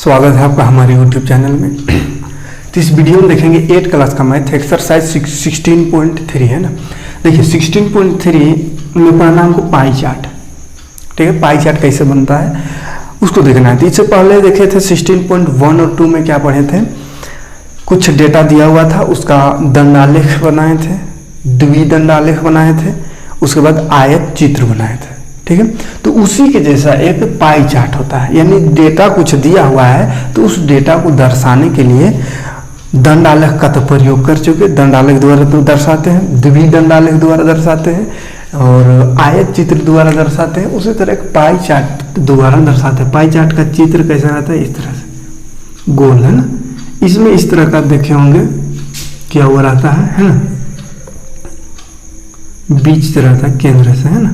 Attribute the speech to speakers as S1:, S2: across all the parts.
S1: स्वागत है आपका हमारे YouTube चैनल में। तो इस वीडियो में देखेंगे 8 क्लास का मैथ एक्सरसाइज 16.3 है ना। देखिए 16.3 में पढ़ना हमको पाई चार्ट। ठीक है, पाई चार्ट कैसे बनता है उसको देखना है। तो इससे पहले देखे थे 16.1 और 2 में क्या पढ़े थे, कुछ डेटा दिया हुआ था, उसका दंडालेख बनाए थे, द्विदंडालेख बनाए थे, उसके बाद आयत चित्र बनाए थे। ठीक है, तो उसी के जैसा एक पाई चार्ट होता है, यानी डेटा कुछ दिया हुआ है तो उस डेटा को दर्शाने के लिए दंडालेख का तो प्रयोग कर चुके, दंडालेख द्वारा तो दर्शाते हैं, द्विदंडालेख द्वारा दर्शाते हैं और आयत चित्र द्वारा दर्शाते हैं। उसी तरह एक पाई चार्ट द्वारा दर्शाते हैं। पाई चार्ट का चित्र कैसा रहता है, इस तरह से गोल है ना, इसमें इस तरह का देखे होंगे क्या हुआ रहता है ना, बीच से रहता है, केंद्र से, है ना,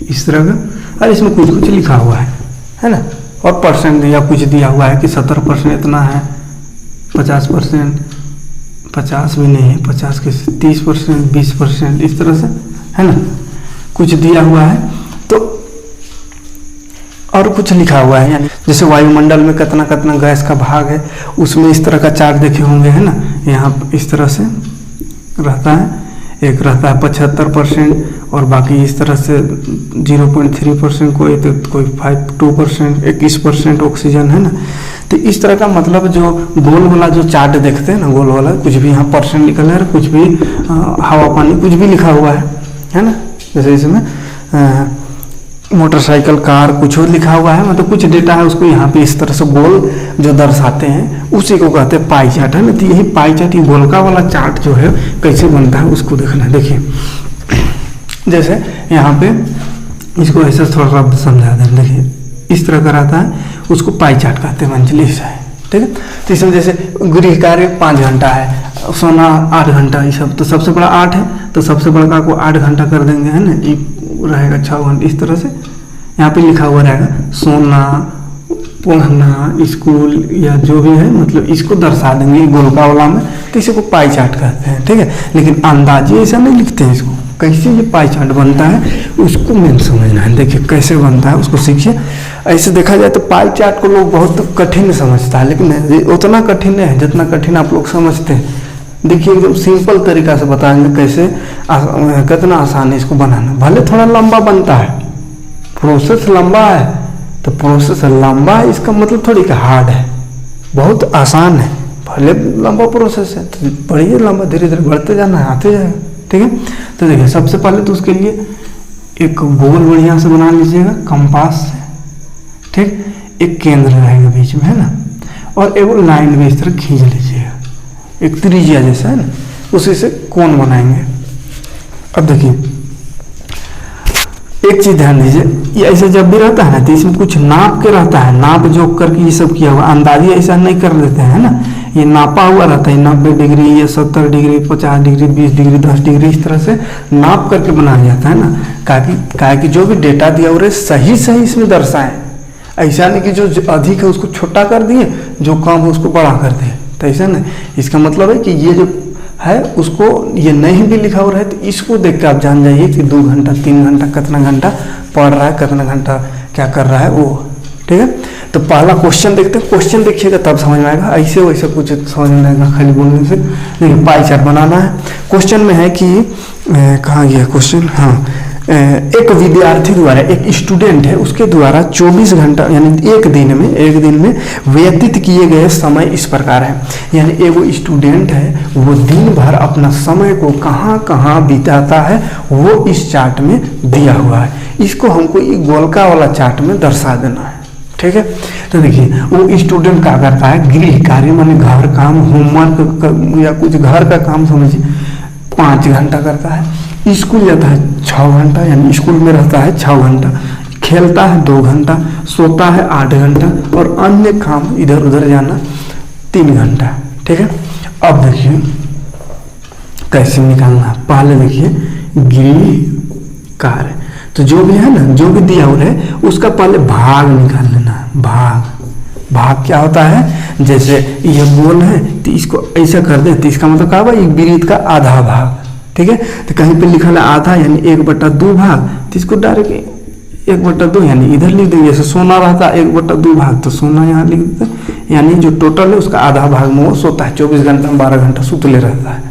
S1: इस तरह का। और इसमें कुछ कुछ लिखा हुआ है ना, और परसेंट या कुछ दिया हुआ है कि 70% इतना है, 50%, 50 भी नहीं है, 50 के 30%, 20%, इस तरह से, है ना, कुछ दिया हुआ है। तो और कुछ लिखा हुआ है, यानी जैसे वायुमंडल में कितना कितना गैस का भाग है, उसमें इस तरह का चार्ट देखे होंगे, है ना। यहाँ इस तरह से रहता है, एक रहता है 75% और बाकी इस तरह से 0.3%, कोई तो कोई 2%, 21% ऑक्सीजन, है ना। तो इस तरह का मतलब जो गोल वाला जो चार्ट देखते हैं ना, गोल वाला कुछ भी यहाँ परसेंट निकल है, कुछ भी हवा पानी कुछ भी लिखा हुआ है ना। जैसे इसमें मोटरसाइकिल, कार कुछ और लिखा हुआ है, मतलब कुछ डेटा है, उसको यहाँ पे इस तरह से गोल जो दर्शाते हैं उसी को कहते हैं पाई चार्ट, है ना। तो यही पाई चार्ट, ये गोलका वाला चार्ट जो है कैसे बनता है उसको देखना है। देखिए जैसे यहाँ पे इसको ऐसे थोड़ा सा समझा दें। देखिए इस तरह का रहता है, उसको पाई चार्ट कहते हैं, मंजिली से है। ठीक है, तो इसमें जैसे गृह कार्य 5 घंटा है, सोना 8 घंटा, ये सब तो सबसे बड़ा 8 है, तो सबसे बड़ा को 8 घंटा कर देंगे, है ना, ये रहेगा 6 घंटे। इस तरह से यहाँ पे लिखा हुआ रहेगा सोना, पढ़ना, स्कूल या जो भी है, मतलब इसको दर्शा देंगे गोलका वाला में, तो इसी को पाई चार्ट कहते हैं। ठीक है, लेकिन अंदाजे ऐसा नहीं लिखते हैं इसको। कैसे ये पाई चार्ट बनता है उसको मेन समझना है। देखिए कैसे बनता है उसको सीखिए। ऐसे देखा जाए तो पाई चार्ट को लोग बहुत कठिन समझता है, लेकिन उतना कठिन नहीं है जितना कठिन आप लोग समझते हैं। देखिए एकदम सिंपल तरीका से बताएंगे कैसे, कितना आसान है इसको बनाना। भले थोड़ा लंबा बनता है, प्रोसेस लंबा है, तो प्रोसेस लंबा है इसका मतलब थोड़ी का हार्ड है, बहुत आसान है। भले लंबा प्रोसेस है तो बढ़िए लंबा, धीरे धीरे बढ़ते जाना है, आते जाएगा। ठीक है, तो देखिए सबसे पहले तो उसके लिए एक गोल बढ़िया से बना लीजिएगा कंपास से। ठीक, एक केंद्र रहेगा बीच में, है ना, और एक लाइन भी इस तरह खींच लीजिएगा, एक त्रिज्या जैसा, है ना, उसी से कोण बनाएंगे। अब देखिए एक चीज ध्यान दीजिए, ये ऐसे जब भी रहता है ना तो इसमें कुछ नाप के रहता है, नाप जोक करके ये सब किया हुआ, अंदाजी ऐसा नहीं कर लेते हैं, है ना। ये नापा हुआ रहता है, 90 डिग्री, ये 70 डिग्री, 50 डिग्री, 20 डिग्री, 10 डिग्री, इस तरह से नाप करके बनाया जाता है ना। काहे कि जो भी डेटा दिया हुआ है सही सही इसमें दर्शाएं। ऐसा नहीं कि जो अधिक है उसको छोटा कर दिए, जो कम है उसको बड़ा कर दिए, तो ऐसा नहीं। इसका मतलब है कि ये जो है उसको ये नहीं भी लिखा हुआ है, तो इसको देख के आप जान जाइए कि 2 घंटा 3 घंटा कितना घंटा पढ़ रहा है, कितना घंटा क्या कर रहा है वो। ठीक है, तो पहला क्वेश्चन देखते हैं, क्वेश्चन देखिएगा तब समझ में आएगा, ऐसे वैसे कुछ समझ में आएगा खाली बोलने से। देखिए पाई चार्ट बनाना है। क्वेश्चन में है कि कहाँ गया क्वेश्चन, हाँ, एक विद्यार्थी द्वारा, एक स्टूडेंट है, उसके द्वारा 24 घंटा यानी एक दिन में व्यतीत किए गए समय इस प्रकार है। यानी एक स्टूडेंट है, वो दिन भर अपना समय को कहाँ कहाँ बिताता है वो इस चार्ट में दिया हुआ है। इसको हमको ये गोलका वाला चार्ट में दर्शा देना है। ठीक है, तो देखिए वो स्टूडेंट क्या करता है, गृह कार्य माने घर काम, होमवर्क या कुछ घर का काम समझिए, 5 घंटा करता है। स्कूल जाता है 6 घंटा, यानी स्कूल में रहता है 6 घंटा, खेलता है 2 घंटा, सोता है 8 घंटा और अन्य काम इधर उधर जाना 3 घंटा। ठीक है, अब देखिए कैसे निकालना है। पहले देखिए गृह कार्य, तो जो भी है ना, जो भी दिया हुआ है उसका पहले भाग निकाल लेना है। भाग क्या होता है, जैसे यह गोल है तो इसको ऐसा कर दे, तो इसका मतलब क्या हुआ, एक वृत्त का आधा भाग। ठीक है, तो कहीं पे लिखा है आधा यानी 1/2 भाग, तो इसको डायरेक्ट 1/2 यानी इधर लिख देंगे। जैसे सोना रहता है 1/2 भाग, तो सोना यहाँ लिख देते हैं, यानी जो टोटल है उसका आधा भाग में वो सोता है। 24 घंटा में 12 घंटा सुतले रहता है,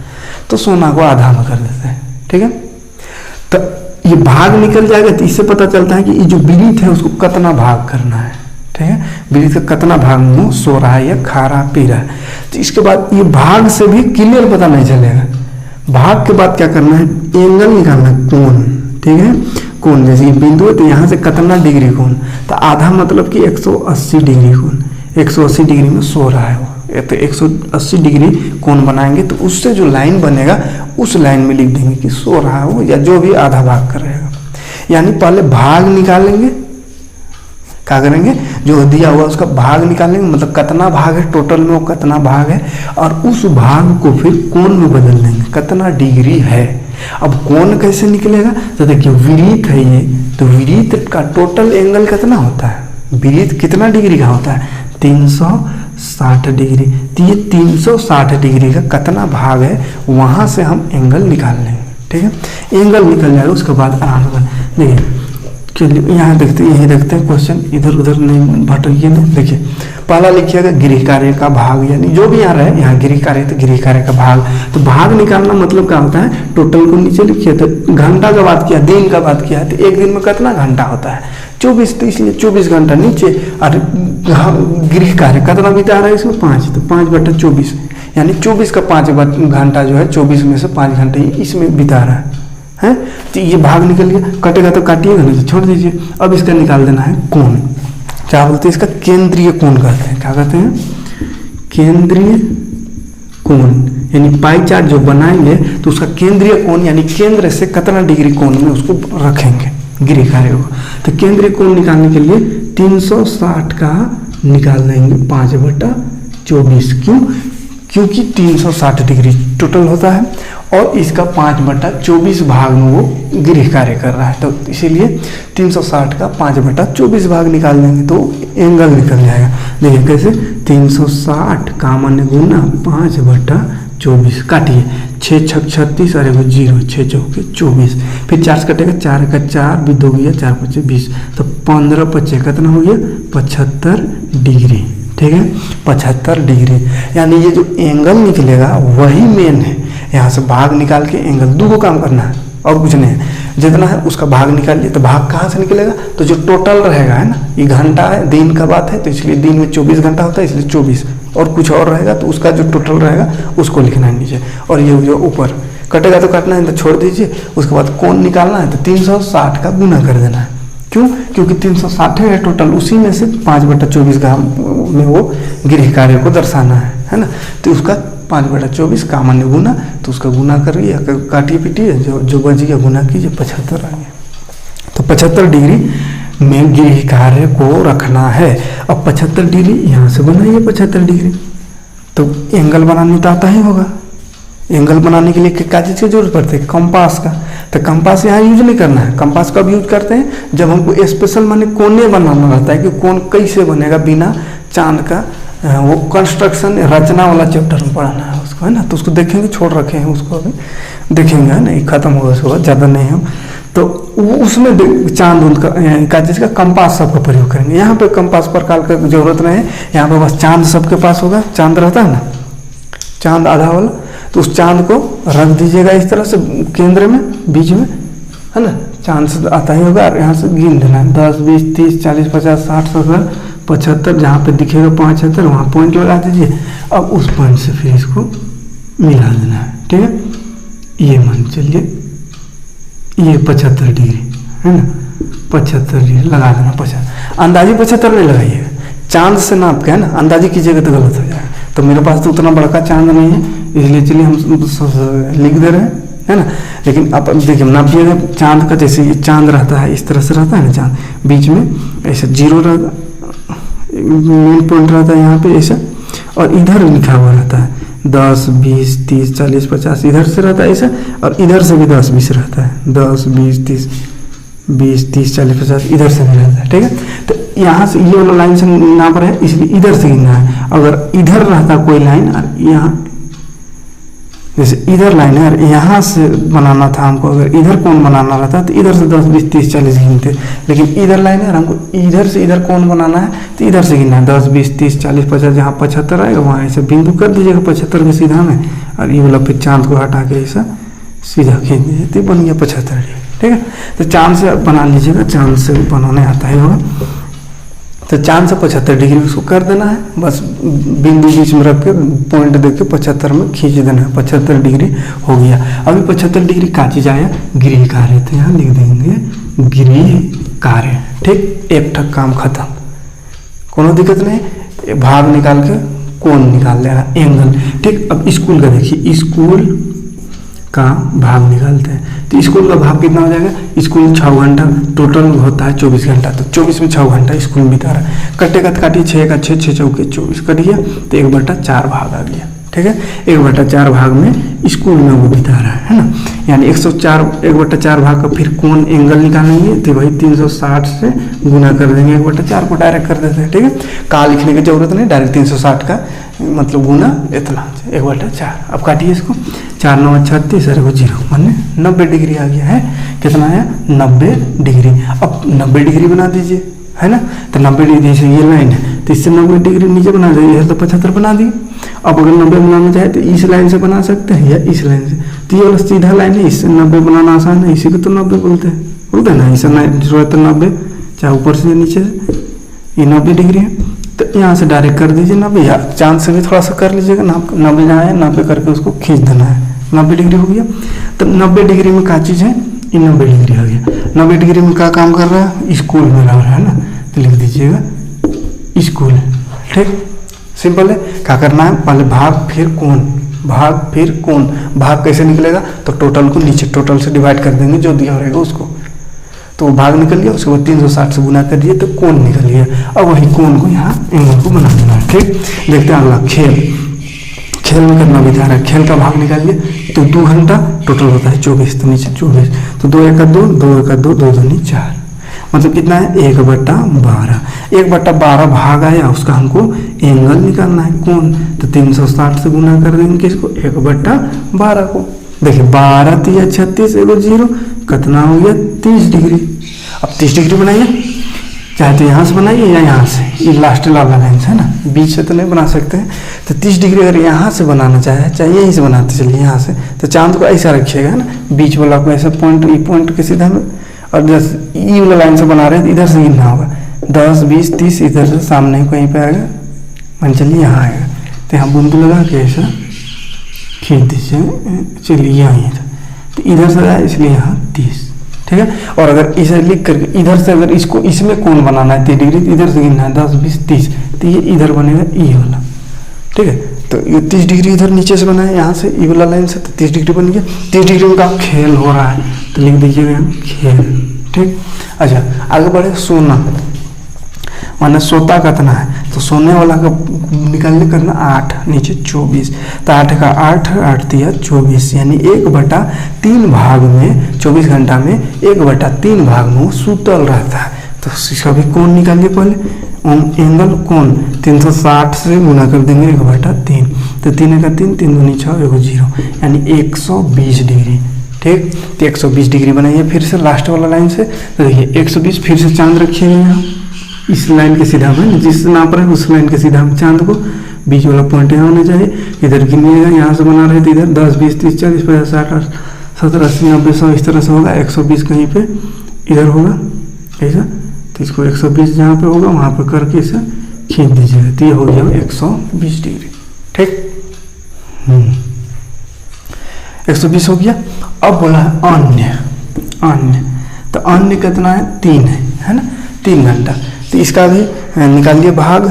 S1: तो सोना को आधा में कर देते हैं। ठीक है, तो ये भाग निकल जाएगा तो इससे पता चलता है कि ये जो विरीत है उसको कितना भाग करना है। ठीक है, विरीत का कितना भाग में सो रहा है या खा रहा पी रहा है। तो इसके बाद ये भाग से भी क्लियर पता नहीं चलेगा। भाग के बाद क्या करना है, एंगल निकालना है, कोण। ठीक है, कोण जैसे ये बिंदु है तो यहाँ से कितना डिग्री कोण, तो आधा मतलब कि 180 डिग्री कोण, 180 डिग्री में सो रहा है वो। तो 180 डिग्री कोण बनाएंगे तो उससे जो लाइन बनेगा उस लाइन में लिख देंगे कि सो रहा है वो, या जो भी आधा भाग कर रहेगा। यानी पहले भाग निकालेंगे, क्या करेंगे, जो दिया हुआ उसका भाग निकालेंगे, मतलब कितना भाग है टोटल में, वो कितना भाग है, और उस भाग को फिर कोण में बदल देंगे, कितना डिग्री है। अब कोण कैसे निकलेगा, तो देखिए विरीत है ये, तो विरीत का टोटल एंगल कितना होता है, विरीत कितना डिग्री का होता है, 360 डिग्री। तो ये 360 डिग्री का कितना भाग है, वहां से हम एंगल निकाल लेंगे। ठीक है, एंगल निकल जाएगा, उसके बाद आराम से देखिए, चलिए यहाँ देखते हैं, यही देखते हैं क्वेश्चन, इधर उधर नहीं भटकिए नहीं। देखिए पहला लिखिएगा गृह कार्य का भाग, यानी जो भी यहाँ रहे, यहाँ गृह कार्य तो गृह कार्य का भाग। तो भाग निकालना मतलब क्या होता है, टोटल को नीचे लिखिए। तो घंटा का बात किया, दिन का बात किया, तो एक दिन में कितना घंटा होता है, 24, तो इसलिए 24 घंटा नीचे। और गृह कार्य कितना बिता रहा है इसमें, 5, तो 5/24, यानी 24 का 5 घंटा जो है, 24 में से 5 घंटे इसमें बिता रहा है। तो ये भाग निकल गया, कटेगा तो काटिएगा, नहीं तो छोड़ दीजिए। अब इसका निकाल देना है कोण, क्या बोलते हैं इसका, केंद्रीय कोण कहते हैं। क्या कहते हैं, केंद्रीय कोण। यानी पाई चार्ट जो बनाएंगे तो उसका केंद्रीय कोण, यानी केंद्र से कितना डिग्री कोण में उसको रखेंगे गृह कार्य को। तो केंद्रीय कोण निकालने के लिए 360 का निकाल देंगे 5/24। क्यों, क्योंकि 360 डिग्री टोटल होता है और इसका 5/24 भाग में वो गृह कार्य कर रहा है, तो इसीलिए 360 का 5/24 भाग निकाल देंगे तो एंगल निकल जाएगा। देखिए कैसे, 360 का मान गुना 5/24, काटिए, 6 छक 36 और 0, 6 चौके 24, फिर 4 से कटेगा, 4 का 4 भी 2 गया, 4 5 20, तो 15 5 कितना हो गया, 75 डिग्री। ठीक है, 75 डिग्री, यानी ये जो एंगल निकलेगा वही मेन है। यहाँ से भाग निकाल के एंगल, दो को काम करना है और कुछ नहीं है, जितना है उसका भाग निकाल लिए। तो भाग कहाँ से निकलेगा, तो जो टोटल रहेगा है ना, ये घंटा है, दिन का बात है, तो इसलिए दिन में 24 घंटा होता है, इसलिए 24, और कुछ और रहेगा तो उसका जो टोटल रहेगा उसको लिखना है नीचे, और ये जो ऊपर कटेगा तो काटना है, तो छोड़ दीजिए। उसके बाद कोण निकालना है, तो 360 का गुना कर देना है। क्यों, क्योंकि 360 है टोटल, उसी में से 5/24 का में वो गृह कार्य को दर्शाना है ना। तो उसका 5/24 का मान्य गुना, तो उसका गुना करिए, काटिए पीटिए, जो बच गया गुना कीजिए, 75 आ गया। तो 75 डिग्री में गृह कार्य को रखना है। अब 75 डिग्री यहाँ से बनाइए 75 डिग्री, तो एंगल बनाने तो आता ही होगा। एंगल बनाने के लिए क्या चीज़ की जरूरत पड़ती है, कंपास का। तो कंपास यहाँ यूज नहीं करना है। कंपास कब यूज करते हैं, जब हमको स्पेशल माने कोने बनाना रहता है कि कोण कैसे बनेगा बिना चांद का, वो कंस्ट्रक्शन रचना वाला चैप्टर में पढ़ाना है उसको, है ना। तो उसको देखेंगे, छोड़ रखे हैं उसको, अभी देखेंगे, है ना, खत्म होगा उसके बाद, ज़्यादा नहीं हो तो उसमें चांद उंद का चीज़ का कंपास सबका प्रयोग करेंगे। यहाँ पे कंपास प्रकार का जरूरत नहीं है, यहाँ पे बस चांद सबके पास होगा। चांद रहता है ना, चांद आधा वाला, तो उस चांद को रख दीजिएगा इस तरह से केंद्र में, बीच में, है ना। चांद से आता ही होगा, और यहाँ से गिन देना है 10 20 30 40 50 60 70 75, जहाँ पे दिखेगा 75 वहाँ पॉइंट लगा दीजिए। अब उस पॉइंट से फिर इसको मिला देना है। ठीक है, ये मान चलिए ये 75 डिग्री है ना, 75 डिग्री लगा देना। 75 अंदाजी 75 नहीं लगाइएगा, चांद से नाप के, है ना, अंदाजी कीजिएगा तो गलत हो जाएगा। तो मेरे पास तो उतना बड़का चांद नहीं है, इसलिए चलिए हम लिख दे रहे हैं, है ना। लेकिन आप देखिए नापिएगा चांद का, जैसे ये चांद रहता है इस तरह से रहता है ना, चांद बीच में ऐसे 0 रहता, मेन पॉइंट रहता है यहाँ पे ऐसा, और इधर लिखा हुआ रहता है 10 20 30 40 50, इधर से रहता है ऐसा, और इधर से भी 10 20 रहता है, 10 20 30 20 30 40 50 इधर से भी रहता है। ठीक है, तो यहाँ से ये वाला लाइन से नाप रहे हैं, इसलिए इधर से गिनना है। अगर इधर रहता कोई लाइन और यहाँ जैसे इधर लाइन है और यहाँ से बनाना था हमको, अगर इधर कोण बनाना रहता तो इधर से 10 20 30 40 गिनते, लेकिन इधर लाइन है और हमको इधर से इधर कोण बनाना है तो इधर से गिनना है 10 20 30 40 50, जहाँ 75 आएगा वहाँ ऐसे बिंदु कर दीजिएगा 75 के सीधा में, और ये वाला फिर चांद को हटा के ऐसा सीधा खींच दीजिए तो बन गया 75 डिग्री। ठीक है, तो चांद से बना लीजिएगा, चांद से बनाने आता है होगा, तो चांद से 75 डिग्री उसको कर देना है, बस बिंदु बीच में रख के पॉइंट दे के 75 में खींच देना है, 75 डिग्री हो गया। अभी 75 डिग्री का चीज आया, गृह कार्य, तो यहाँ लिख देंगे गृह कार्य। ठीक, एक ठक काम खत्म, कोनो दिक्कत नहीं, भाग निकाल के कोण निकाल लेना, एंगल। ठीक, अब स्कूल का देखिए, स्कूल का भाग निकालते हैं, तो स्कूल का भाग कितना हो जाएगा, स्कूल 6 घंटा टोटल होता है 24 घंटा, तो 24 में 6 घंटा स्कूल में बिता रहा है, कटेगा तो काटिए, 6 का 6 6 चौके 24 कट गया, तो 1/4 भाग आ गया। ठीक है, 1/4 भाग में स्कूल में वो बिता रहा है ना, यानी 1/4 भाग का फिर कोण एंगल निकालेंगे, तो वही 360 से गुना कर देंगे, 1/4 को डायरेक्ट कर देते हैं। ठीक है, का लिखने की जरूरत नहीं, डायरेक्ट 360 का मतलब गुना इतना 1/4। अब काटिए इसको, 4 9 36 और 0 माने 90 डिग्री आ गया है। कितना है, 90 डिग्री। अब 90 डिग्री बना दीजिए, है ना, तो 90 डिग्री जैसे ये लाइन है तो इससे 90 डिग्री नीचे बना दीजिए, तो 75 बना दिए। अब अगर 90 बनाना चाहे तो इस लाइन से बना सकते हैं या इस लाइन से, तो ये वाला सीधा लाइन है, इससे 90 बनाना आसान है, इसी को तो 90 बोलते हैं ना, इससे तो 90, चाहे ऊपर से नीचे से, ये 90 डिग्री है, तो यहाँ से डायरेक्ट कर दीजिए 90, या चांद से भी थोड़ा सा कर लीजिएगा, 90 जहाँ है 90 करके उसको खींच देना है, 90 डिग्री हो गया। तो 90 डिग्री में क्या चीज़ है, ये 90 डिग्री आ गया। 90 डिग्री में क्या काम कर रहा है, स्कूल में रह रहा है ना, तो लिख दीजिएगा स्कूल। ठीक, सिंपल है। क्या करना है, पहले भाग फिर कोण, भाग फिर कोण। भाग कैसे निकलेगा, तो टोटल को नीचे टोटल से डिवाइड कर देंगे, जो दिया रहेगा उसको, तो भाग निकल गया, उसके बाद 360 से गुना कर दिए तो कोण निकल गया। अब वही कोण को यहाँ एंगल को बना देना है। ठीक, देखते हैं अगला खेल। खेल में कितना बिता रहा है, खेल का भाग निकालिए, तो 2 घंटा टोटल होता है 24, तो नीचे 24, तो 2 1 2 2 1 2 2 2 4, मतलब कितना है 1/12। 1/12 भाग आया, उसका हमको एंगल निकालना है, कोण, तो 360 से गुना कर देंगे किसको, 1/12 को। देखिए 12 3 36 एगो 0, कितना हो गया 30 डिग्री। अब 30 डिग्री बनाइए, चाहे तो यहाँ से बनाइए या यहाँ से, ये लास्ट वाला लाइन है ना, बीच से तो नहीं बना सकते हैं। तो 30 डिग्री अगर यहाँ से बनाना चाहे यहीं से बनाते चलिए यहाँ से, तो चांद को ऐसा रखिएगा है ना, बीच वाला को ऐसा पॉइंट के सीधा में, और जैसे ई वाला लाइन से बना रहे हैं तो इधर से गिनना होगा, 10 20 30 इधर से सामने कहीं पे आएगा, मान चलिए यहाँ आएगा, तो यहाँ बिंदु लगा के ऐसा खींच दीजिए, चलिए यहाँ था, तो इधर से आया इसलिए यहाँ 30। ठीक है, और अगर इसे लिख करके इधर से अगर इसको इसमें कोण बनाना है 30 डिग्री, तो इधर से गिनना है 10 20 30, तो ये इधर बनेगा ई वाला। ठीक है, तो ये 30 डिग्री इधर नीचे से बना है, यहाँ से ई वाला लाइन से, तो 30 डिग्री बन गया। 30 डिग्री का खेल हो रहा है, तो लिख दीजिएगा खेल। ठीक, अच्छा आगे बढ़े, सोना, माने सोता कितना है, तो सोने वाला का निकालने करना 8, नीचे 24, तो 8 का 8 8 दिया 24, यानी 1/3 भाग में 24 घंटा में 1/3 भाग में वो सुतल रहता है। तो इसका भी कोण निकालिए पहले, एंगल कोण 360 से गुना कर देंगे 1/3, तो 3 का 3 3 दूनी 6 एगो 0, यानी 120 डिग्री। ठीक, तो 120 डिग्री बनाइए फिर से लास्ट वाला लाइन से, तो देखिए 120 फिर से चांद रखिएगा यहाँ इस लाइन के सीधा में, जिस नाप रहे उस लाइन के सीधा में चांद को, बीच वाला पॉइंट यहाँ होना चाहिए, इधर गिनिएगा, यहाँ से बना रहे थे इधर 10 20 30 40 50 60 70 80 90 100 इस तरह से होगा, 120 कहीं पे इधर होगा ऐसा, तो इसको 120 जहाँ पे होगा वहाँ पे करके इसे खींच दीजिएगा, तो ये हो गया 120 डिग्री। ठीक, 120 हो गया। अब बोला है अन्य, तो अन्य कितना है 3 है ना, 3 घंटा, तो इसका भी निकालिए भाग,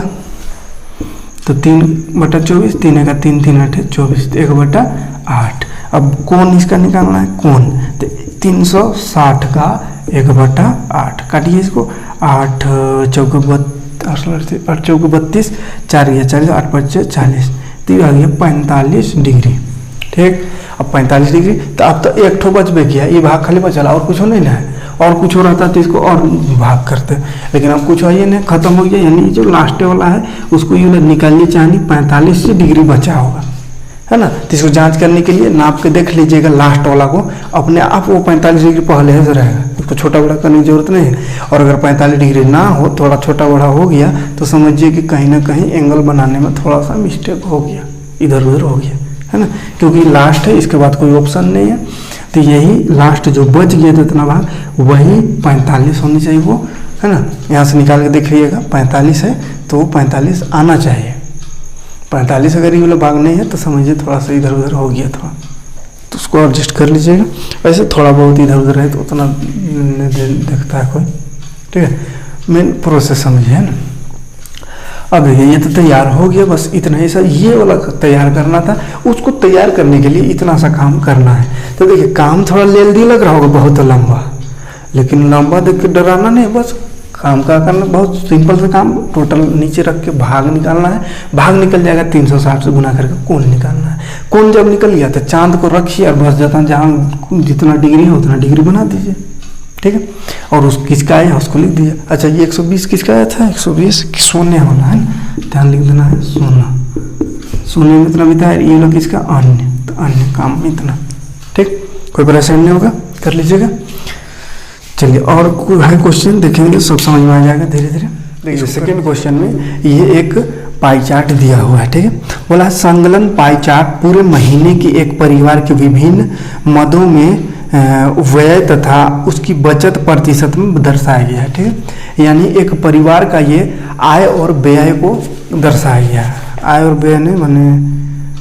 S1: तो 3/24, 3 का 3 3 8 24, 1/8। अब कोण इसका निकालना है, कोण तो 360 का 1/8, काटिए इसको, 8 चौके 32 4 या 40 8 5 40, तो ये आ गया 45 डिग्री। ठीक, अब 45 डिग्री, तो अब तो एक ठो बच बे किया, ये भाग खाली बचला, और कुछ नहीं ना है, और कुछ हो रहता तो इसको और भाग करते, लेकिन अब कुछ है नहीं, खत्म हो गया, यानी जो लास्ट वाला है उसको ये निकालिए, चाहे 45 डिग्री बचा होगा, है ना। तो इसको जांच करने के लिए नाप के देख लीजिएगा लास्ट वाला को, अपने आप वो 45 डिग्री पहले से रहेगा, उसको छोटा बड़ा करने की जरूरत नहीं है। और अगर 45 डिग्री ना हो, थोड़ा छोटा बड़ा हो गया, तो समझिए कि कहीं ना कहीं एंगल बनाने में थोड़ा सा मिस्टेक हो गया, इधर उधर हो गया, है ना, क्योंकि लास्ट है, इसके बाद कोई ऑप्शन नहीं है। तो यही लास्ट जो बच गया जितना भाग, वही 45 होनी चाहिए वो, है ना। यहाँ से निकाल के देखिएगा 45 है तो वो 45 आना चाहिए। 45 अगर ये वाला भाग नहीं है तो समझिए थोड़ा सा इधर उधर हो गया थोड़ा, तो उसको एडजस्ट कर लीजिएगा। वैसे थोड़ा बहुत इधर उधर है तो उतना देखता है कोई, ठीक है। मेन प्रोसेस समझिए, है ना। अब देखिए ये तो तैयार हो गया, बस इतना ही सा ये वाला तैयार करना था। उसको तैयार करने के लिए इतना सा काम करना है। तो देखिए काम थोड़ा लेंदी लग रहा होगा, बहुत लंबा, लेकिन लंबा देख के डराना नहीं, बस काम का करना बहुत सिंपल से काम। टोटल नीचे रख के भाग निकालना है, भाग निकल जाएगा 360 से गुना करके कोण निकालना है। कोण जब निकल गया तो चांद को रखिए और बस जाता जहाँ जितना डिग्री है उतना डिग्री बना दीजिए, ठीक है। और उस किसका आया उसको लिख दीजिए। अच्छा ये 120 किसका आया था, 120 सोने वाला है ना, ध्यान लिख देना है सोना, सोने में इतना भी था। ये लोग किसका, अन्य, तो अन्य काम में इतना, ठीक। कोई परेशानी नहीं होगा, कर लीजिएगा। चलिए और कोई है क्वेश्चन देखेंगे, सब समझ में आ जाएगा धीरे धीरे। देखिए सेकेंड क्वेश्चन में ये एक पाई चार्ट दिया हुआ है, ठीक है। बोला संकलन पाई चार्ट पूरे महीने की एक परिवार के विभिन्न मदों में व्यय तथा उसकी बचत प्रतिशत में दर्शाया गया है, ठीक है। यानी एक परिवार का ये आय और व्यय को दर्शाया गया है। आय और व्यय नहीं माने,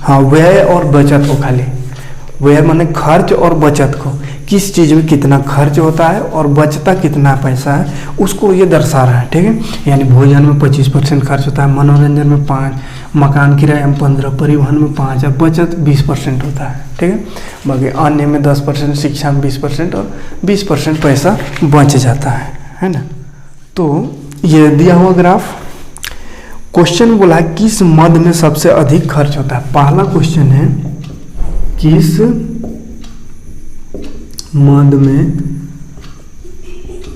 S1: हाँ व्यय और बचत को, खाली व्यय माने खर्च और बचत को, किस चीज़ में कितना खर्च होता है और बचता कितना पैसा है उसको ये दर्शा रहा है, ठीक है। यानी भोजन में 25% खर्च होता है, मनोरंजन में 5, मकान किराए में 15, परिवहन में 5 और बचत 20% होता है, ठीक है। बाकी अन्य में 10%, शिक्षा में 20% और 20% पैसा बच जाता है ना। तो ये दिया हुआ ग्राफ। क्वेश्चन बोला है किस मद में सबसे अधिक खर्च होता है। पहला क्वेश्चन है किस मद में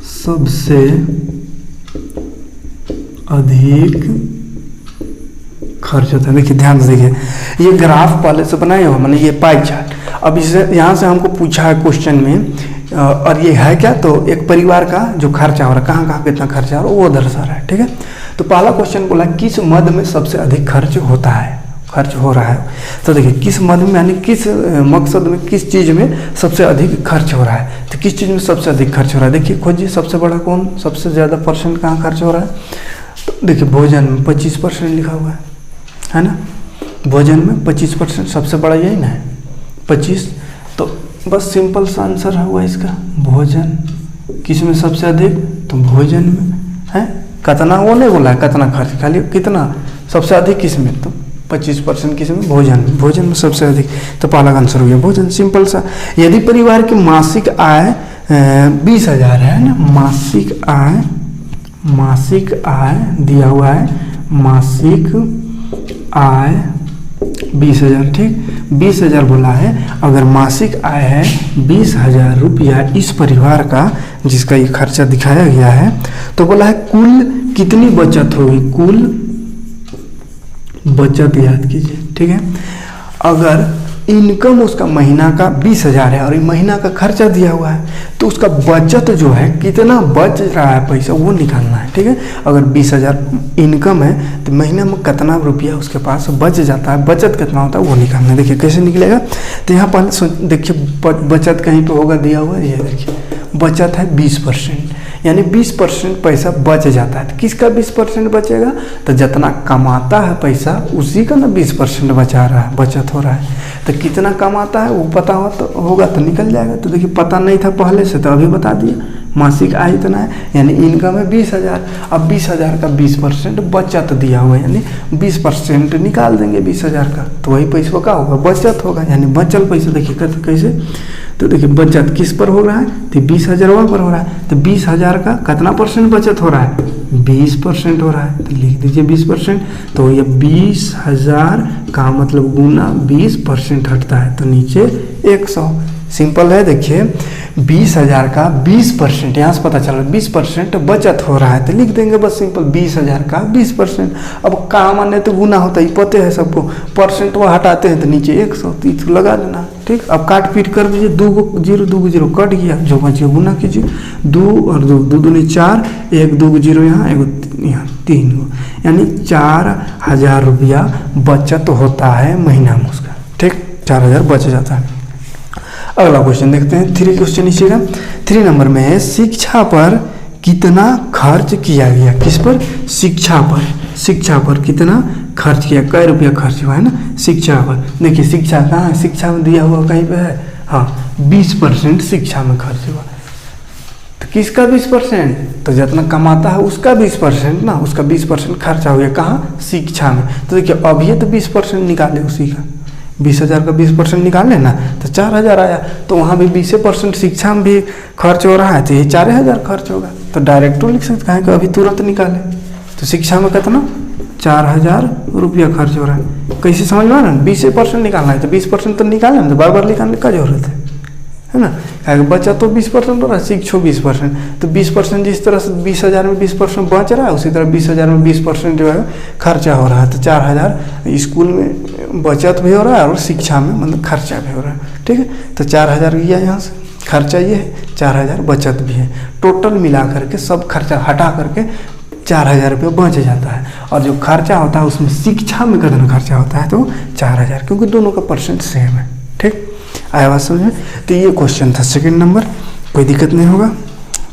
S1: सबसे अधिक खर्च होता है। देखिए ध्यान से देखिए, ये ग्राफ पहले से बनाया हुआ, मैंने ये पाई चार्ट। अब इसे यहाँ से हमको पूछा है क्वेश्चन में, और ये है क्या, तो एक परिवार का जो खर्चा हो रहा है, कहाँ कहाँ कितना खर्चा हो रहा है वो दर्शा रहा है, ठीक है। तो पहला क्वेश्चन बोला किस मद में सबसे अधिक खर्च होता है, खर्च हो रहा है। तो देखिए किस मद में यानी किस मकसद में, किस चीज़ में सबसे अधिक खर्च हो रहा है। तो किस चीज़ में सबसे अधिक खर्च हो रहा है, देखिए खोजिए सबसे बड़ा कौन, सबसे ज़्यादा परसेंट कहाँ खर्च हो रहा है। तो देखिए भोजन में 25% लिखा हुआ है ना। भोजन में 25% सबसे बड़ा यही ना है, 25। तो बस सिंपल सा आंसर हुआ इसका, भोजन किस में सबसे अधिक, तो भोजन में है। कितना वो नहीं बोला है कितना खर्च, खाली कितना सबसे अधिक किस में, तो 25% किस में, भोजन में। भोजन में सबसे अधिक, तो पहला आंसर हो गया भोजन, सिंपल सा। यदि परिवार की मासिक आय 20,000 है ना, मासिक आय दिया हुआ है, मासिक आय 20,000, ठीक 20,000 बोला है। अगर मासिक आय है 20,000 रुपया इस परिवार का, जिसका ये खर्चा दिखाया गया है, तो बोला है कुल कितनी बचत होगी, कुल बचत याद कीजिए, ठीक है। अगर इनकम उसका महीना का 20,000 है और ये महीना का खर्चा दिया हुआ है, तो उसका बचत जो है कितना बच रहा है पैसा वो निकालना है, ठीक है। अगर 20,000 इनकम है तो महीना में कितना रुपया उसके पास बच जाता है, बचत कितना होता है वो निकालना है। देखिए कैसे निकलेगा, तो यहाँ पहले देखिए बचत कहीं पे होगा दिया हुआ है, ये देखिए बचत है 20%, यानी 20% पैसा बच जाता है। तो किसका 20% बचेगा, तो जितना कमाता है पैसा उसी का ना 20% बचा रहा है, बचत हो रहा है। तो कितना कमाता है वो पता होगा तो निकल जाएगा। तो देखिए पता नहीं था पहले से, तो अभी बता दिया मासिक आय इतना है, यानी इनकम है 20,000। अब 20,000 का 20% बचत दिया हुआ है, यानी 20% निकाल देंगे 20,000 का, तो वही पैसा का होगा, बचत होगा, यानी बचल पैसा। देखिए कैसे, तो देखिए बचत किस पर हो रहा है, तो 20,000 पर हो रहा है। तो 20,000 का कितना परसेंट बचत हो रहा है, 20% हो रहा है, तो लिख दीजिए 20%। तो ये 20,000 का मतलब गुना 20% हटता है, तो नीचे 100, सिंपल है। देखिए 20,000 का 20%, यहाँ से पता चल रहा है 20% बचत हो रहा है, तो लिख देंगे बस सिंपल 20,000 का 20%। अब काम आने तो गुना होता है, पता है सबको, परसेंट वो हटाते हैं तो नीचे 130 लगा देना। ठीक, अब काट पीट कर दीजिए, 2 0 2 0 कट गया, जो बचे गुना कीजिए, 2 और 2 2 दूनी 4, 1 2 0 यहाँ, 1 यहाँ 3 गो, यानी 4,000 रुपया बचत होता है महीना में उसका। ठीक, 4,000 बच जाता है। अगला क्वेश्चन देखते हैं, 3 क्वेश्चन नीचे का। 3 नंबर में है शिक्षा पर कितना खर्च किया गया। किस पर? शिक्षा पर। शिक्षा पर कितना खर्च किया, कै रुपया खर्च हुआ है ना शिक्षा पर। देखिए शिक्षा कहाँ है, शिक्षा में दिया हुआ कहीं पे है, हाँ 20% शिक्षा में खर्च हुआ। तो किसका 20%? तो जितना कमाता है उसका 20% ना, उसका 20% खर्चा हो गया कहाँ? शिक्षा में। तो देखिए अब ये तो 20% निकाले उसी का, 20,000 का 20% निकाले ना तो 4,000 आया, तो वहाँ भी 20% शिक्षा में भी खर्च हो रहा है, तो ये 4,000 खर्च होगा। तो डायरेक्ट लिख सकते हैं कि अभी तुरंत निकाले। तो शिक्षा में कितना? 4,000 रुपया खर्च हो रहा है। कैसे समझ में आ रहा है? 20% निकालना है तो 20% तो निकालना है, तो बार बार निकालने का जरूरत है ना। बचा तो 20% हो रहा है, शिक्षो 20%, तो 20% जिस तरह से 20,000 में 20% बच रहा है, उसी तरह 20,000 में 20% जो है खर्चा हो रहा है। तो 4,000 स्कूल में बचत भी हो रहा है और शिक्षा में मतलब खर्चा भी हो रहा है। ठीक है, तो 4,000 गया यहाँ से, खर्चा ये है, 4,000 बचत भी है। टोटल मिला करके सब खर्चा हटा करके 4,000 रुपये बच जाता है। और जो खर्चा होता है उसमें शिक्षा में कितना खर्चा होता है, तो 4,000, क्योंकि दोनों का परसेंट सेम है। ठीक, आया बात समझ में? तो ये क्वेश्चन था 2nd नंबर, कोई दिक्कत नहीं होगा,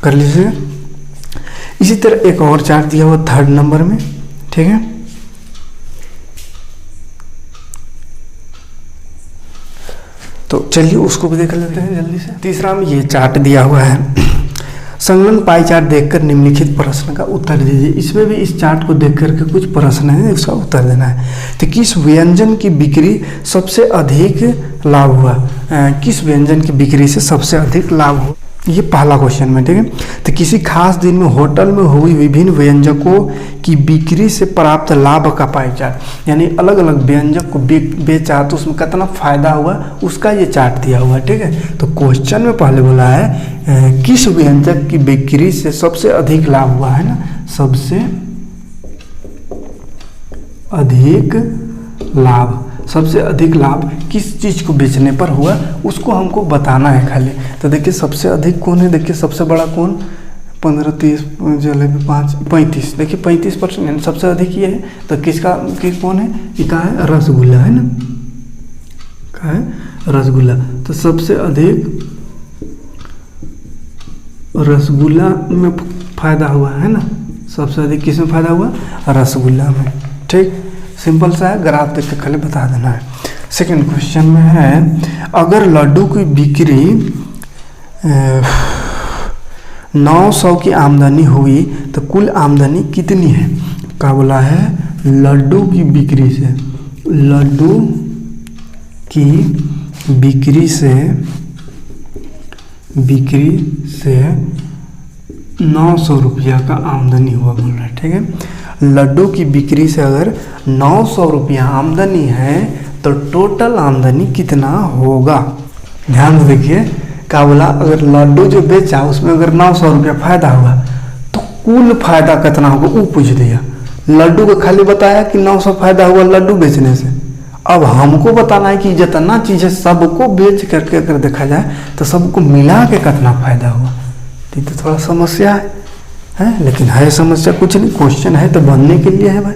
S1: कर लीजिएगा। इसी तरह एक और चार्ट दिया हुआ 3rd नंबर में। ठीक है, तो चलिए उसको भी देख लेते हैं जल्दी से। तीसरा में ये चार्ट दिया हुआ है, संलग्न पाई चार्ट देखकर निम्नलिखित प्रश्न का उत्तर दीजिए। इसमें भी इस चार्ट को देख करके कुछ प्रश्न है, उसका उत्तर देना है। तो किस व्यंजन की बिक्री सबसे अधिक लाभ हुआ, किस व्यंजन की बिक्री से सबसे अधिक लाभ हुआ, ये पहला क्वेश्चन में। ठीक है, तो किसी खास दिन में होटल में हुई विभिन्न व्यंजकों की बिक्री से प्राप्त लाभ का पाई चार्ट, यानी अलग अलग व्यंजक को बेचा तो उसमें कितना फायदा हुआ उसका ये चार्ट दिया हुआ है। ठीक है, तो क्वेश्चन में पहले बोला है किस व्यंजक की बिक्री से सबसे अधिक लाभ हुआ है ना, सबसे अधिक लाभ, सबसे अधिक लाभ किस चीज़ को बेचने पर हुआ उसको हमको बताना है खाली। तो देखिए सबसे अधिक कौन है, देखिए सबसे बड़ा कौन, 15 30 जलेबी 5 35, देखिए 35% यानी सबसे अधिक ये है। तो किसका कौन है, ये कहा है रसगुल्ला है ना, कहा है रसगुल्ला। तो सबसे अधिक रसगुल्ला में फायदा हुआ है ना, सबसे अधिक किस में फायदा हुआ, रसगुल्ला में। ठीक, सिंपल सा है, ग्राफ देख के खाली बता देना है। 2nd क्वेश्चन में है अगर लड्डू की बिक्री 900 की आमदनी हुई तो कुल आमदनी कितनी है। क्या बोला है, लड्डू की बिक्री से, लड्डू की बिक्री से 900 रुपया का आमदनी हुआ बोल रहा है। ठीक है, लड्डू की बिक्री से अगर 900 रुपया आमदनी है तो टोटल आमदनी कितना होगा। ध्यान से देखिए, क्या बोला, अगर लड्डू जो बेचा उसमें अगर 900 रुपया फायदा हुआ तो कुल फायदा कितना होगा वो पूछ दिया। लड्डू को खाली बताया कि 900 फायदा हुआ लड्डू बेचने से, अब हमको बताना है कि जितना चीज़ है सबको बेच करके अगर देखा जाए तो सबको मिला के कितना फायदा हुआ। तो थोड़ा समस्या है, लेकिन है समस्या कुछ नहीं, क्वेश्चन है तो बनने के लिए है भाई,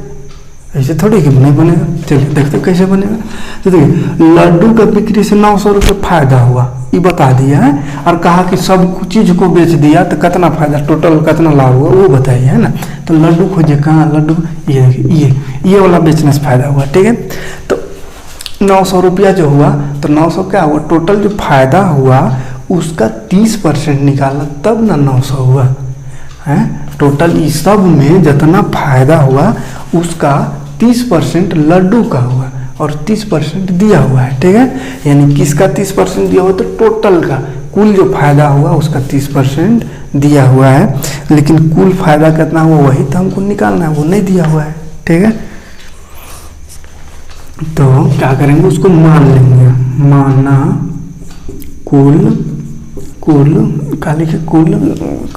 S1: ऐसे थोड़ी कि नहीं बनेगा। चलिए देखते कैसे बनेगा। तो देखिए लड्डू का बिक्री से 900 रुपये फायदा हुआ ये बता दिया है, और कहा कि सब चीज़ को बेच दिया तो कितना फायदा, टोटल कितना लाभ हुआ वो बताइए, है ना। तो लड्डू खोजे कहाँ, लड्डू ये देखिए ये वाला बेचने से फायदा हुआ। ठीक है, तो 900 रुपया जो हुआ तो 900 क्या हुआ, टोटल जो फायदा हुआ उसका 30% निकाला तब ना 900 हुआ है। टोटल इस सब में जितना फायदा हुआ उसका 30% लड्डू का हुआ और 30% दिया हुआ है। ठीक है, यानी किसका 30% दिया हुआ, तो टोटल का कुल जो फायदा हुआ उसका 30% दिया हुआ है, लेकिन कुल फायदा कितना हुआ वही तो हमको निकालना है, वो नहीं दिया हुआ है। ठीक है, तो क्या करेंगे, उसको मान लेंगे, माना कुल का लिखे, कुल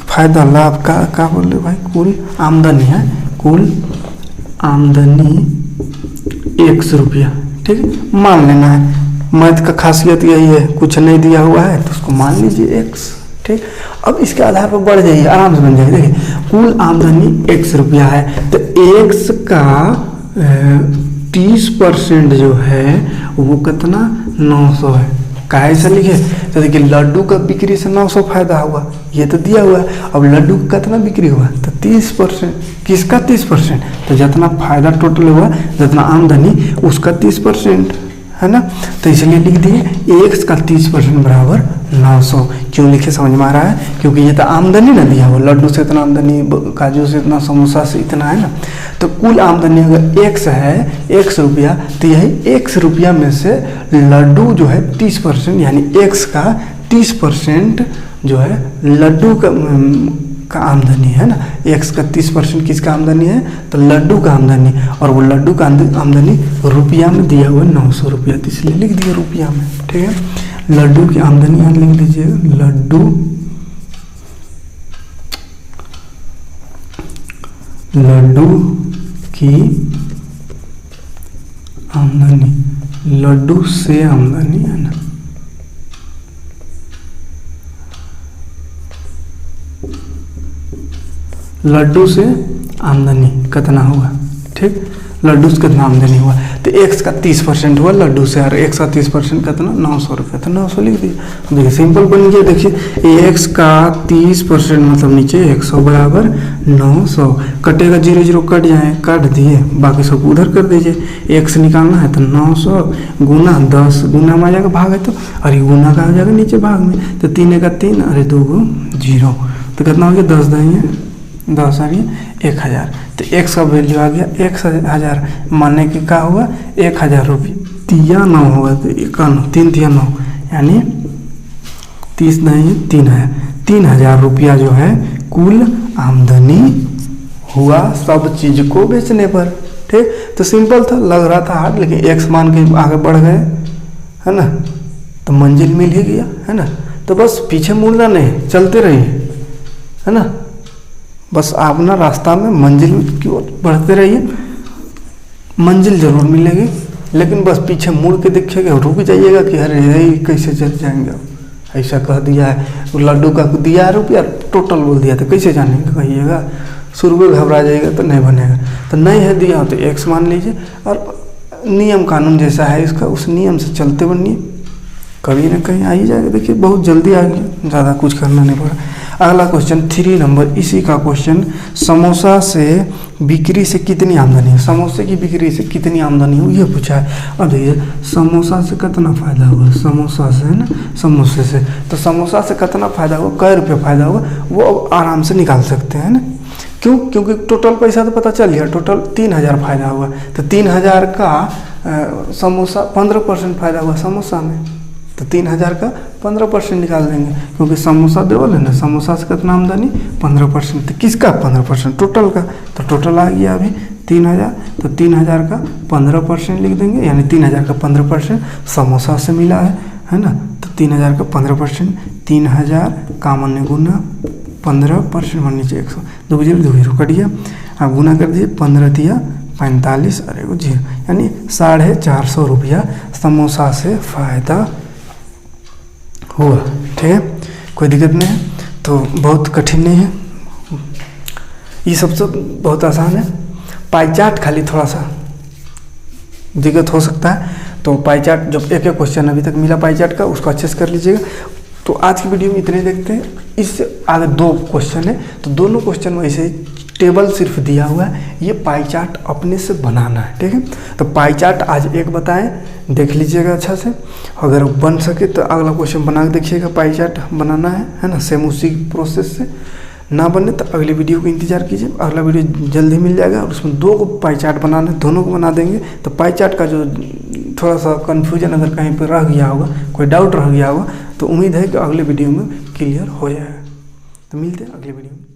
S1: फायदा लाभ का बोले भाई, कुल आमदनी है, कुल आमदनी 100 रुपया। ठीक है, मान लेना है, मैथ का खासियत यही है, कुछ नहीं दिया हुआ है तो उसको मान लीजिए x। ठीक, अब इसके आधार पर बढ़ जाइए, आराम से बन जाएगा। देखिए कुल आमदनी 100 रुपया है, तो x का 30% जो है वो कितना 900 है। कैसे लिखे, तो देखिए लड्डू का बिक्री से 900 फायदा हुआ, ये तो दिया हुआ है। अब लड्डू का कितना बिक्री हुआ, तो 30%। किसका 30%, तो जितना फायदा टोटल हुआ, जितना आमदनी उसका 30% है ना। तो इसलिए लिख दिए x का 30% बराबर 900। क्यों लिखे समझ में आ रहा है, क्योंकि ये तो आमदनी ना दिया हुआ, लड्डू से इतना आमदनी, काजू से इतना, समोसा से इतना है ना। तो कुल आमदनी अगर x है 100 रुपया, तो यही 100 रुपया में से लड्डू जो है 30%, यानी x का 30% जो है लड्डू का आमदनी है ना। x का 30% किसका आमदनी है, तो लड्डू का आमदनी, और वो लड्डू का आमदनी रुपया में दिया हुआ 900 रुपया, तो इसलिए लिख दिया रुपया में। ठीक है, लड्डू की आमदनी यहाँ लिख लीजिए, लड्डू की आमदनी, लड्डू से आमदनी है ना। लड्डू से आमदनी कितना हुआ, ठीक, लड्डू से कितना आमदनी हुआ, तो x का 30% हुआ लड्डू से, और x का 30% कितना 900 रुपये, तो 900 लिख दिए। देखिए सिंपल बन गया। देखिए x का 30% मतलब नीचे 100 बराबर 900, कटेगा 0 0 कट जाए, काट दिए, बाकी सब उधर कर दीजिए। x निकालना है तो 900 गुना 10, गुना में आ जाएगा भाग है तो, और ये गुना का आ जाएगा नीचे भाग में, तो 3 का 3, अरे 2 को 0, तो कितना हो गया 10 दाएँ 10 आ गया 1000। तो x का वैल्यू आ गया 1000, माने कि क्या हुआ 1000 रुपये, तिया 9 होगा, तो 3 तिया 9, यानी 30 नहीं 3000 रुपया जो है कुल आमदनी हुआ सब चीज को बेचने पर। ठीक, तो सिंपल था, लग रहा था हार्ड, लेकिन x मान के आगे बढ़ गए है ना, तो मंजिल मिल ही गया है ना। तो बस पीछे मुड़ना नहीं, चलते रहिए है ना, बस आप ना रास्ता में मंजिल की ओर बढ़ते रहिए, मंजिल जरूर मिलेगी, लेकिन बस पीछे मुड़ के देखिएगा, रुक जाइएगा कि अरे कैसे चल जाएंगे, ऐसा कह दिया है, लड्डू का दिया है रुपया, टोटल बोल दिया, तो कैसे जानेंगे कहिएगा, शुरू में घबरा जाएगा तो नहीं बनेगा। तो नहीं है दिया तो x मान लीजिए, और नियम कानून जैसा है इसका, उस नियम से चलते बनिए, कभी ना कहीं आ ही जाएगा। देखिए बहुत जल्दी आ गया, ज़्यादा कुछ करना नहीं पड़ा। अगला क्वेश्चन 3 नंबर, इसी का क्वेश्चन, समोसा से बिक्री से कितनी आमदनी है, समोसे की बिक्री से कितनी आमदनी हो ये पूछा है। अब देखिए समोसा से कितना फायदा हुआ, समोसा से है ना, समोसे से, तो समोसा से कितना फायदा हुआ, कै रुपये फायदा हुआ, वो अब आराम से निकाल सकते हैं ना। क्यों, क्योंकि टोटल पैसा तो पता चल गया, टोटल 3000 फायदा हुआ, तो 3000 का समोसा 15% फायदा हुआ समोसा में, तो 3000 का 15% निकाल देंगे, क्योंकि समोसा देवल है ना, समोसा से कितना आमदनी 15%, तो किसका 15%, टोटल का, तो टोटल आ गया अभी 3000, तो 3000 का 15% लिख देंगे, यानी 3000 का 15% समोसा से मिला है ना। तो 3000 का 15%, 3000 कामन ने गुना 15% मान नीचे 100, 2 0 कट गया, आप गुना कर दीजिए, 15 तिया 45, अरे वो 0, यानी 450 रुपया समोसा से फायदा हुआ। ठीक है, कोई दिक्कत नहीं है, तो बहुत कठिन नहीं है, ये सब बहुत आसान है। पाई चार्ट खाली थोड़ा सा दिक्कत हो सकता है, तो पाई चार्ट जब एक क्वेश्चन अभी तक मिला पाई चार्ट का, उसको अच्छे से कर लीजिएगा। तो आज की वीडियो में इतने देखते हैं, इससे आगे 2 क्वेश्चन है, तो दोनों क्वेश्चन में ऐसे टेबल सिर्फ दिया हुआ है, ये पाई चार्ट अपने से बनाना है। ठीक है, तो पाई चार्ट आज एक बताएं, देख लीजिएगा अच्छा से, अगर बन सके तो अगला क्वेश्चन बना के देखिएगा, पाई चार्ट बनाना है ना, सेम उसी प्रोसेस से। ना बने तो अगली वीडियो को इंतजार कीजिए, अगला वीडियो जल्दी मिल जाएगा, और उसमें 2 पाई चार्ट बनाना है, दोनों को बना देंगे। तो पाई चार्ट का जो थोड़ा सा कन्फ्यूजन अगर कहीं पर रह गया होगा, कोई डाउट रह गया होगा, तो उम्मीद है कि अगले वीडियो में क्लियर हो जाएगा। तो मिलते हैं अगले वीडियो में।